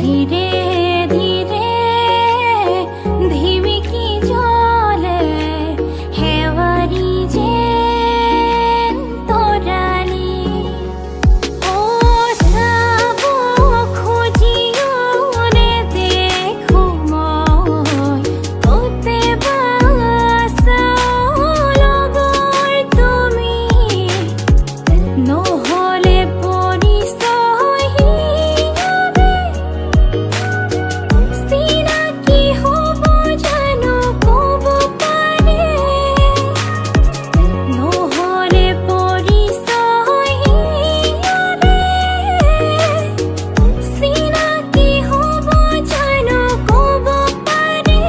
ধীৰে ধীৰে ধিমিকি জলে হেৱাৰি যেন তৰালি ও চাব খুজিও নেদেখো মই তোতে বাচাও লগৰ তুমি নহ'লে পৰিচয় চিনাকি হ'ব জানো ক'ব পাৰে নহ'লে পৰিচয় চিনাকি হ'ব জানো ক'ব পাৰে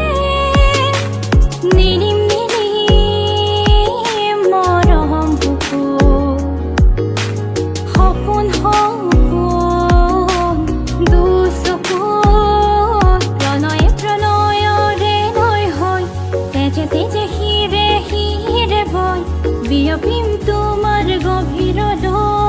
নিৰিম নিৰিম মৰম বুকুত সপোন সপোন দুচকুত প্ৰণয়ে প্ৰণয়ৰে নৈ হৈ তেজে তেজে শিৰে শিৰে বৈ বিয়পিম তোমাৰ গভীৰলৈ